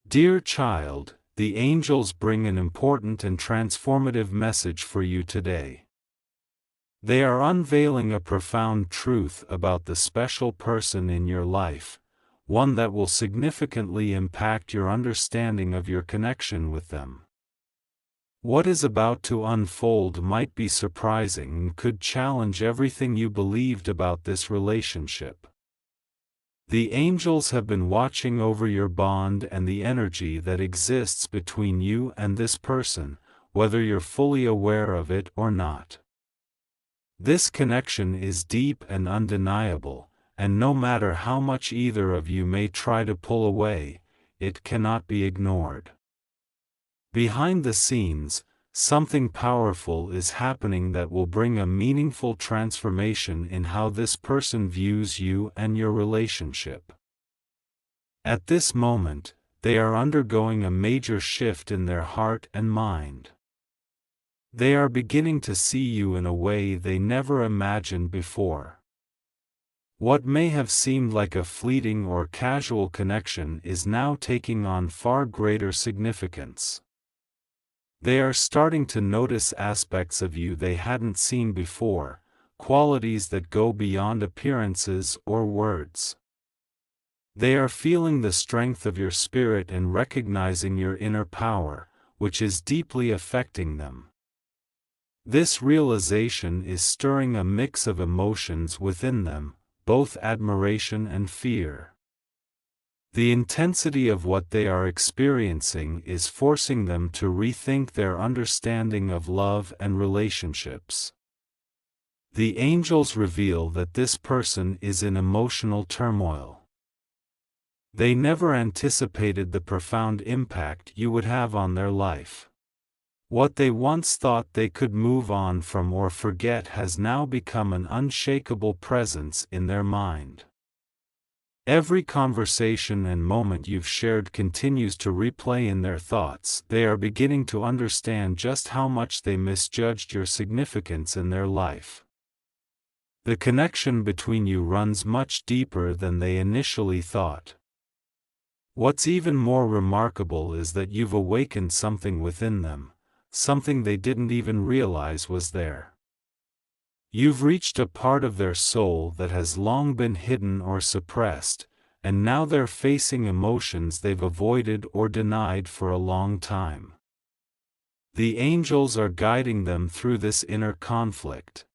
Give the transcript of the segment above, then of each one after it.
Dear child, the angels bring an important and transformative message for you today. They are unveiling a profound truth about the special person in your life, one that will significantly impact your understanding of your connection with them. What is about to unfold might be surprising and could challenge everything you believed about this relationship. The angels have been watching over your bond and the energy that exists between you and this person, whether you're fully aware of it or not. This connection is deep and undeniable, and no matter how much either of you may try to pull away, it cannot be ignored. Behind the scenes, something powerful is happening that will bring a meaningful transformation in how this person views you and your relationship. At this moment, they are undergoing a major shift in their heart and mind. They are beginning to see you in a way they never imagined before. What may have seemed like a fleeting or casual connection is now taking on far greater significance. They are starting to notice aspects of you they hadn't seen before, qualities that go beyond appearances or words. They are feeling the strength of your spirit and recognizing your inner power, which is deeply affecting them. This realization is stirring a mix of emotions within them, both admiration and fear. The intensity of what they are experiencing is forcing them to rethink their understanding of love and relationships. The angels reveal that this person is in emotional turmoil. They never anticipated the profound impact you would have on their life. What they once thought they could move on from or forget has now become an unshakable presence in their mind. Every conversation and moment you've shared continues to replay in their thoughts. They are beginning to understand just how much they misjudged your significance in their life. The connection between you runs much deeper than they initially thought. What's even more remarkable is that you've awakened something within them, something they didn't even realize was there. You've reached a part of their soul that has long been hidden or suppressed, and now they're facing emotions they've avoided or denied for a long time. The angels are guiding them through this inner conflict,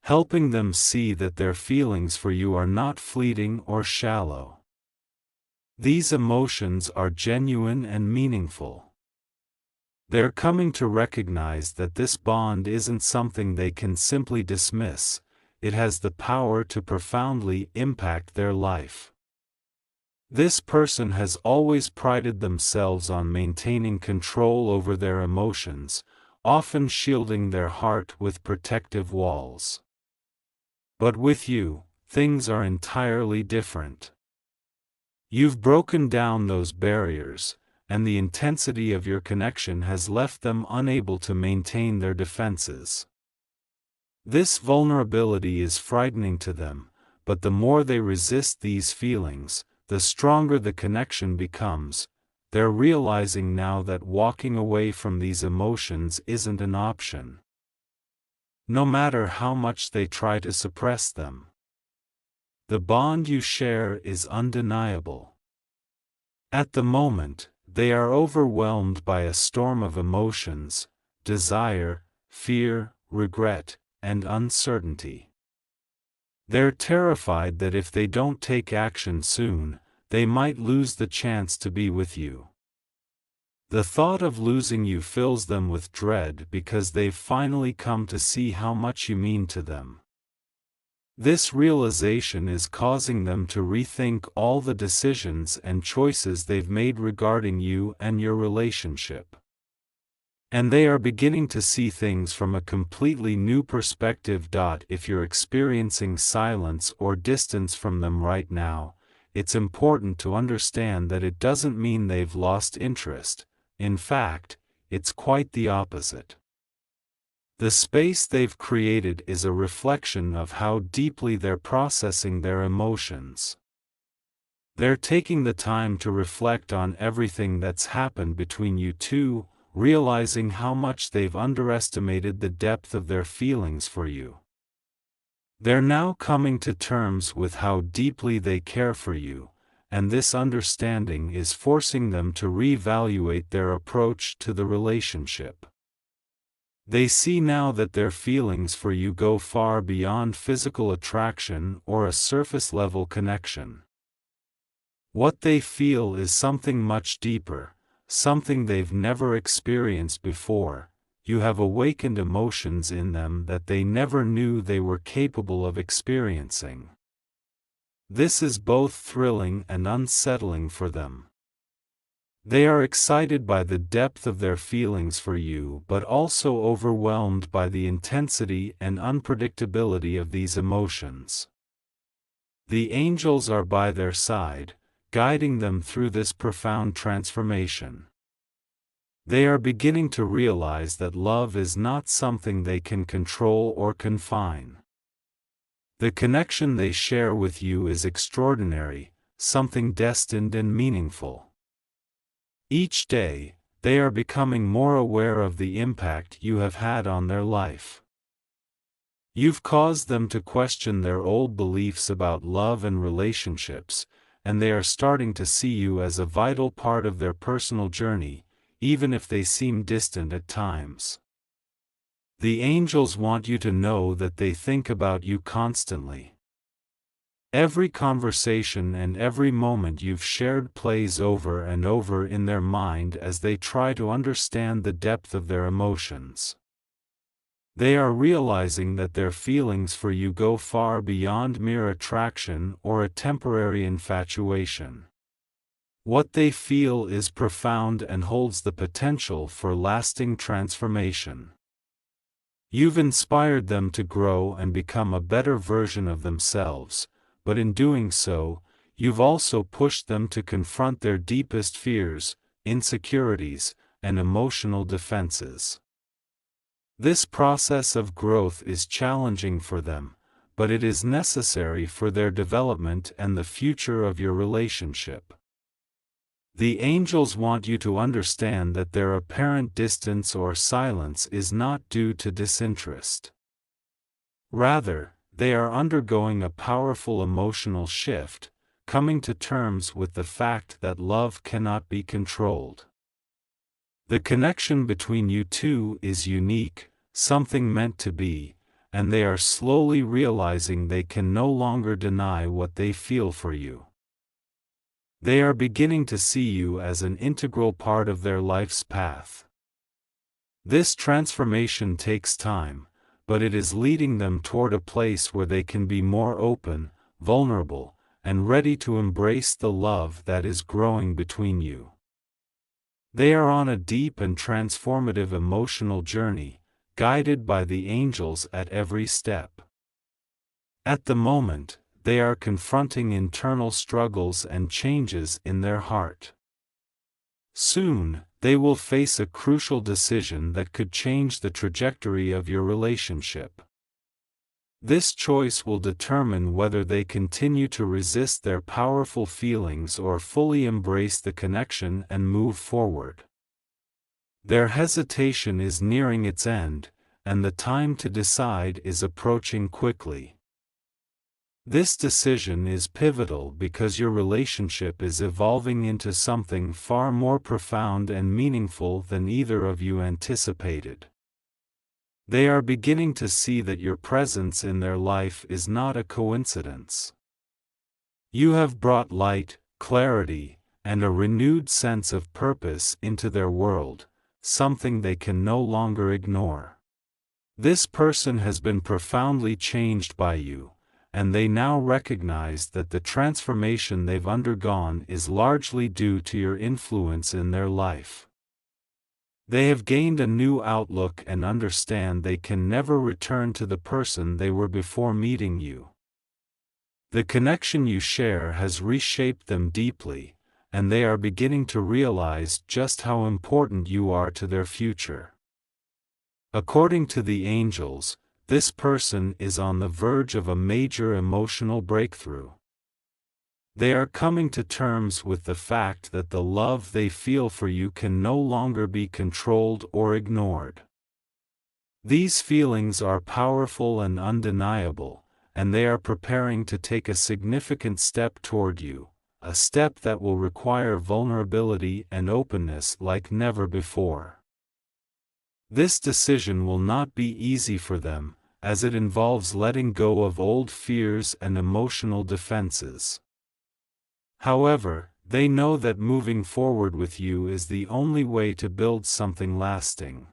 helping them see that their feelings for you are not fleeting or shallow. These emotions are genuine and meaningful. They're coming to recognize that this bond isn't something they can simply dismiss. It has the power to profoundly impact their life. This person has always prided themselves on maintaining control over their emotions, often shielding their heart with protective walls. But with you, things are entirely different. You've broken down those barriers, and the intensity of your connection has left them unable to maintain their defenses. This vulnerability is frightening to them, but the more they resist these feelings, the stronger the connection becomes. They're realizing now that walking away from these emotions isn't an option, no matter how much they try to suppress them. The bond you share is undeniable. At the moment, they are overwhelmed by a storm of emotions: desire, fear, regret, and uncertainty. They're terrified that if they don't take action soon, they might lose the chance to be with you. The thought of losing you fills them with dread because they've finally come to see how much you mean to them. This realization is causing them to rethink all the decisions and choices they've made regarding you and your relationship. And they are beginning to see things from a completely new perspective. If you're experiencing silence or distance from them right now, it's important to understand that it doesn't mean they've lost interest. In fact, it's quite the opposite. The space they've created is a reflection of how deeply they're processing their emotions. They're taking the time to reflect on everything that's happened between you two, realizing how much they've underestimated the depth of their feelings for you. They're now coming to terms with how deeply they care for you, and this understanding is forcing them to reevaluate their approach to the relationship. They see now that their feelings for you go far beyond physical attraction or a surface-level connection. What they feel is something much deeper, something they've never experienced before. You have awakened emotions in them that they never knew they were capable of experiencing. This is both thrilling and unsettling for them. They are excited by the depth of their feelings for you, but also overwhelmed by the intensity and unpredictability of these emotions. The angels are by their side, guiding them through this profound transformation. They are beginning to realize that love is not something they can control or confine. The connection they share with you is extraordinary, something destined and meaningful. Each day, they are becoming more aware of the impact you have had on their life. You've caused them to question their old beliefs about love and relationships, and they are starting to see you as a vital part of their personal journey, even if they seem distant at times. The angels want you to know that they think about you constantly. Every conversation and every moment you've shared plays over and over in their mind as they try to understand the depth of their emotions. They are realizing that their feelings for you go far beyond mere attraction or a temporary infatuation. What they feel is profound and holds the potential for lasting transformation. You've inspired them to grow and become a better version of themselves, but in doing so, you've also pushed them to confront their deepest fears, insecurities, and emotional defenses. This process of growth is challenging for them, but it is necessary for their development and the future of your relationship. The angels want you to understand that their apparent distance or silence is not due to disinterest. Rather, they are undergoing a powerful emotional shift, coming to terms with the fact that love cannot be controlled. The connection between you two is unique, something meant to be, and they are slowly realizing they can no longer deny what they feel for you. They are beginning to see you as an integral part of their life's path. This transformation takes time, but it is leading them toward a place where they can be more open, vulnerable, and ready to embrace the love that is growing between you. They are on a deep and transformative emotional journey, guided by the angels at every step. At the moment, they are confronting internal struggles and changes in their heart. Soon, they will face a crucial decision that could change the trajectory of your relationship. This choice will determine whether they continue to resist their powerful feelings or fully embrace the connection and move forward. Their hesitation is nearing its end, and the time to decide is approaching quickly. This decision is pivotal because your relationship is evolving into something far more profound and meaningful than either of you anticipated. They are beginning to see that your presence in their life is not a coincidence. You have brought light, clarity, and a renewed sense of purpose into their world, something they can no longer ignore. This person has been profoundly changed by you, and they now recognize that the transformation they've undergone is largely due to your influence in their life. They have gained a new outlook and understand they can never return to the person they were before meeting you. The connection you share has reshaped them deeply, and they are beginning to realize just how important you are to their future. According to the angels, this person is on the verge of a major emotional breakthrough. They are coming to terms with the fact that the love they feel for you can no longer be controlled or ignored. These feelings are powerful and undeniable, and they are preparing to take a significant step toward you, a step that will require vulnerability and openness like never before. This decision will not be easy for them, as it involves letting go of old fears and emotional defenses. However, they know that moving forward with you is the only way to build something lasting.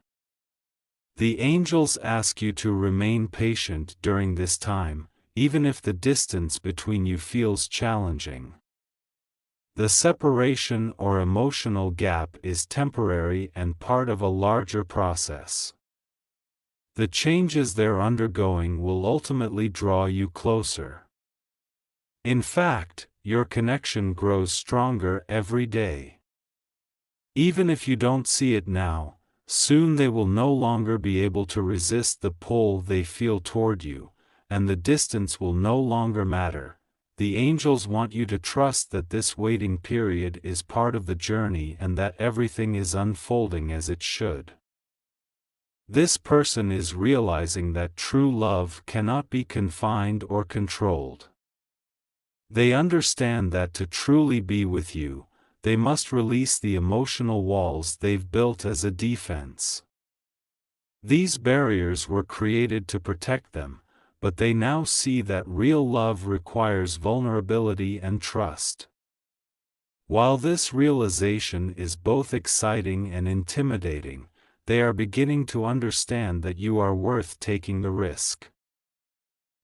The angels ask you to remain patient during this time, even if the distance between you feels challenging. The separation or emotional gap is temporary and part of a larger process. The changes they're undergoing will ultimately draw you closer. In fact, your connection grows stronger every day. Even if you don't see it now, soon they will no longer be able to resist the pull they feel toward you, and the distance will no longer matter. The angels want you to trust that this waiting period is part of the journey and that everything is unfolding as it should. This person is realizing that true love cannot be confined or controlled. They understand that to truly be with you, they must release the emotional walls they've built as a defense. These barriers were created to protect them, but they now see that real love requires vulnerability and trust. While this realization is both exciting and intimidating, they are beginning to understand that you are worth taking the risk.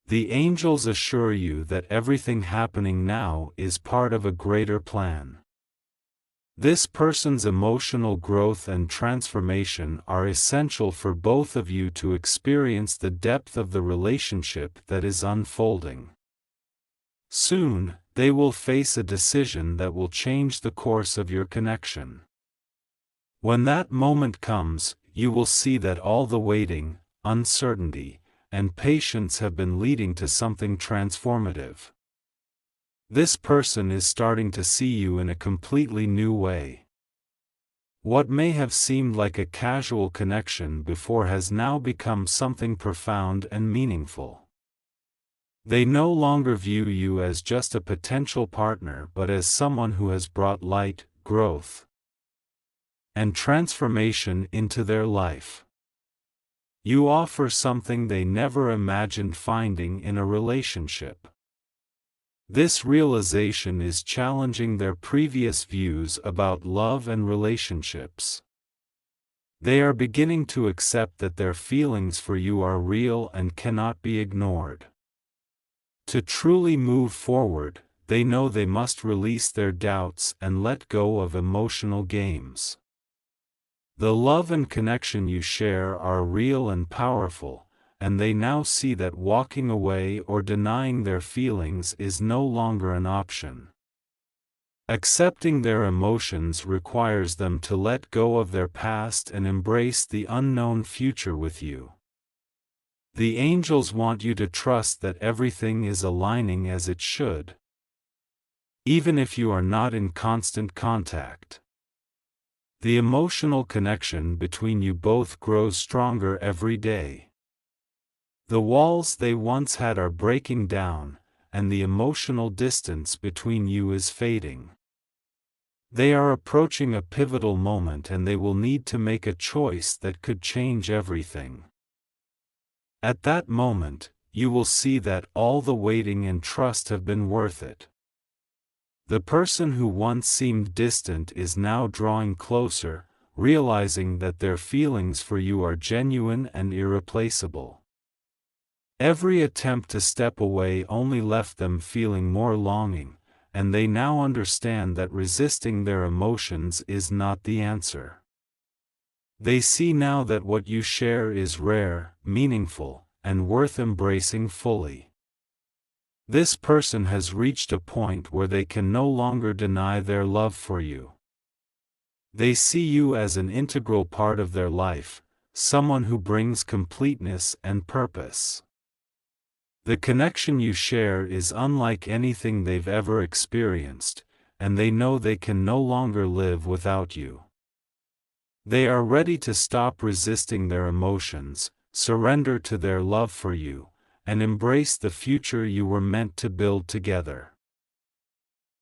The angels assure you that everything happening now is part of a greater plan. This person's emotional growth and transformation are essential for both of you to experience the depth of the relationship that is unfolding. Soon, they will face a decision that will change the course of your connection. When that moment comes, you will see that all the waiting, uncertainty, and patience have been leading to something transformative. This person is starting to see you in a completely new way. What may have seemed like a casual connection before has now become something profound and meaningful. They no longer view you as just a potential partner but as someone who has brought light, growth, and transformation into their life. You offer something they never imagined finding in a relationship. This realization is challenging their previous views about love and relationships. They are beginning to accept that their feelings for you are real and cannot be ignored. To truly move forward, they know they must release their doubts and let go of emotional games. The love and connection you share are real and powerful, and they now see that walking away or denying their feelings is no longer an option. Accepting their emotions requires them to let go of their past and embrace the unknown future with you. The angels want you to trust that everything is aligning as it should, even if you are not in constant contact. The emotional connection between you both grows stronger every day. The walls they once had are breaking down, and the emotional distance between you is fading. They are approaching a pivotal moment and they will need to make a choice that could change everything. At that moment, you will see that all the waiting and trust have been worth it. The person who once seemed distant is now drawing closer, realizing that their feelings for you are genuine and irreplaceable. Every attempt to step away only left them feeling more longing, and they now understand that resisting their emotions is not the answer. They see now that what you share is rare, meaningful, and worth embracing fully. This person has reached a point where they can no longer deny their love for you. They see you as an integral part of their life, someone who brings completeness and purpose. The connection you share is unlike anything they've ever experienced, and they know they can no longer live without you. They are ready to stop resisting their emotions, surrender to their love for you, and embrace the future you were meant to build together.